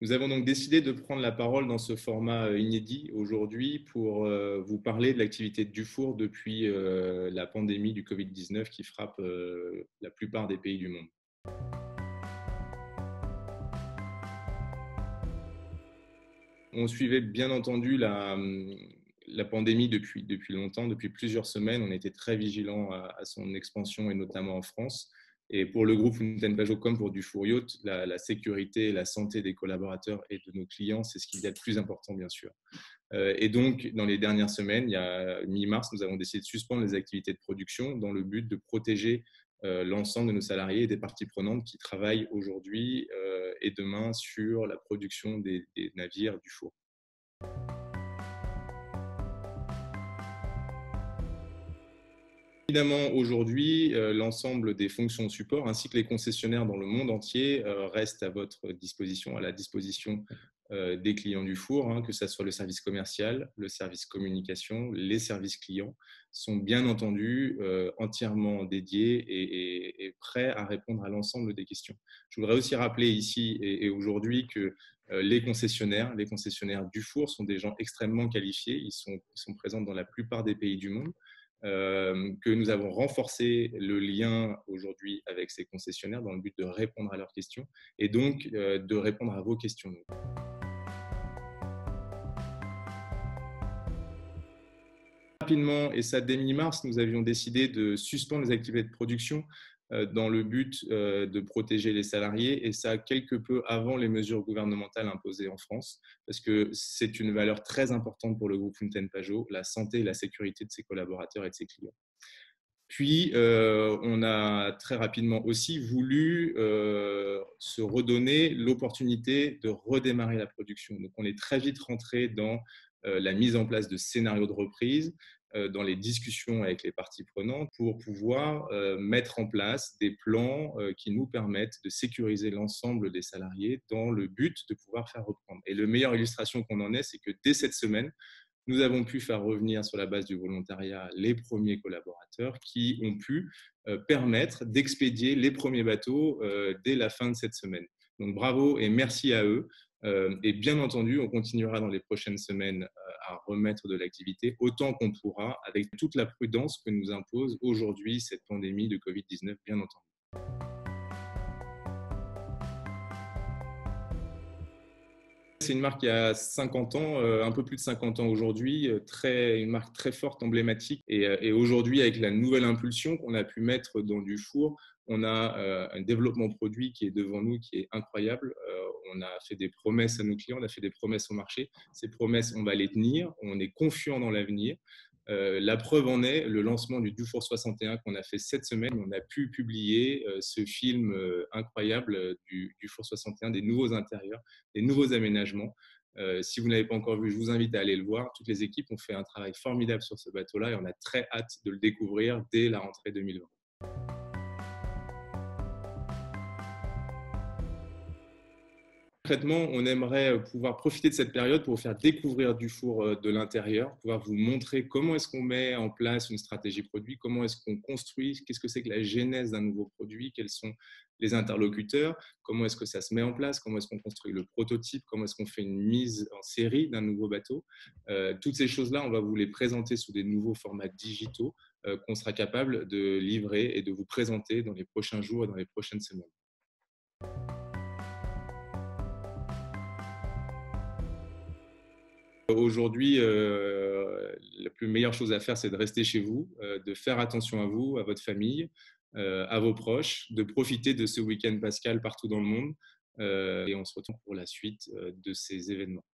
Nous avons donc décidé de prendre la parole dans ce format inédit aujourd'hui pour vous parler de l'activité de Dufour depuis la pandémie du Covid-19 qui frappe la plupart des pays du monde. On suivait bien entendu la pandémie depuis longtemps, depuis plusieurs semaines. On était très vigilants à son expansion et notamment en France. Et pour le groupe Fontaine Pajot comme pour Dufour Yacht, la sécurité et la santé des collaborateurs et de nos clients, c'est ce qu'il y a de plus important, bien sûr. Et donc, dans les dernières semaines, il y a mi-mars, nous avons décidé de suspendre les activités de production dans le but de protéger l'ensemble de nos salariés et des parties prenantes qui travaillent aujourd'hui et demain sur la production des navires Dufour. Évidemment, aujourd'hui, l'ensemble des fonctions de support ainsi que les concessionnaires dans le monde entier restent à votre disposition, à la disposition des clients du four, hein, que ce soit le service commercial, le service communication, les services clients, sont bien entendu entièrement dédiés et prêts à répondre à l'ensemble des questions. Je voudrais aussi rappeler ici et aujourd'hui que les concessionnaires du four sont des gens extrêmement qualifiés, ils sont présents dans la plupart des pays du monde. Que nous avons renforcé le lien aujourd'hui avec ces concessionnaires dans le but de répondre à leurs questions et donc de répondre à vos questions. Rapidement, et ça dès mi-mars, nous avions décidé de suspendre les activités de production dans le but de protéger les salariés, et ça quelque peu avant les mesures gouvernementales imposées en France, parce que c'est une valeur très importante pour le groupe Fontaine Pajot, la santé et la sécurité de ses collaborateurs et de ses clients. Puis, on a très rapidement aussi voulu se redonner l'opportunité de redémarrer la production. Donc, on est très vite rentré dans la mise en place de scénarios de reprise, dans les discussions avec les parties prenantes pour pouvoir mettre en place des plans qui nous permettent de sécuriser l'ensemble des salariés dans le but de pouvoir faire reprendre. Et la meilleure illustration qu'on en ait, c'est que dès cette semaine, nous avons pu faire revenir sur la base du volontariat les premiers collaborateurs qui ont pu permettre d'expédier les premiers bateaux dès la fin de cette semaine. Donc bravo et merci à eux. Et bien entendu, on continuera dans les prochaines semaines à remettre de l'activité autant qu'on pourra avec toute la prudence que nous impose aujourd'hui cette pandémie de Covid-19, bien entendu. C'est une marque qui a 50 ans, un peu plus de 50 ans aujourd'hui, une marque très forte, emblématique. Et aujourd'hui, avec la nouvelle impulsion qu'on a pu mettre dans Dufour, on a un développement produit qui est devant nous, qui est incroyable. On a fait des promesses à nos clients, on a fait des promesses au marché. Ces promesses, on va les tenir. On est confiant dans l'avenir. La preuve en est le lancement du Dufour 61 qu'on a fait cette semaine. On a pu publier ce film incroyable du Dufour 61, des nouveaux intérieurs, des nouveaux aménagements. Si vous n'avez pas encore vu, je vous invite à aller le voir. Toutes les équipes ont fait un travail formidable sur ce bateau-là et on a très hâte de le découvrir dès la rentrée 2020. Concrètement, on aimerait pouvoir profiter de cette période pour vous faire découvrir Dufour de l'intérieur, pouvoir vous montrer comment est-ce qu'on met en place une stratégie produit, comment est-ce qu'on construit, qu'est-ce que c'est que la genèse d'un nouveau produit, quels sont les interlocuteurs, comment est-ce que ça se met en place, comment est-ce qu'on construit le prototype, comment est-ce qu'on fait une mise en série d'un nouveau bateau. Toutes ces choses-là, on va vous les présenter sous des nouveaux formats digitaux qu'on sera capable de livrer et de vous présenter dans les prochains jours et dans les prochaines semaines. Aujourd'hui, la plus meilleure chose à faire, c'est de rester chez vous, de faire attention à vous, à votre famille, à vos proches, de profiter de ce week-end pascal partout dans le monde. Et on se retrouve pour la suite de ces événements.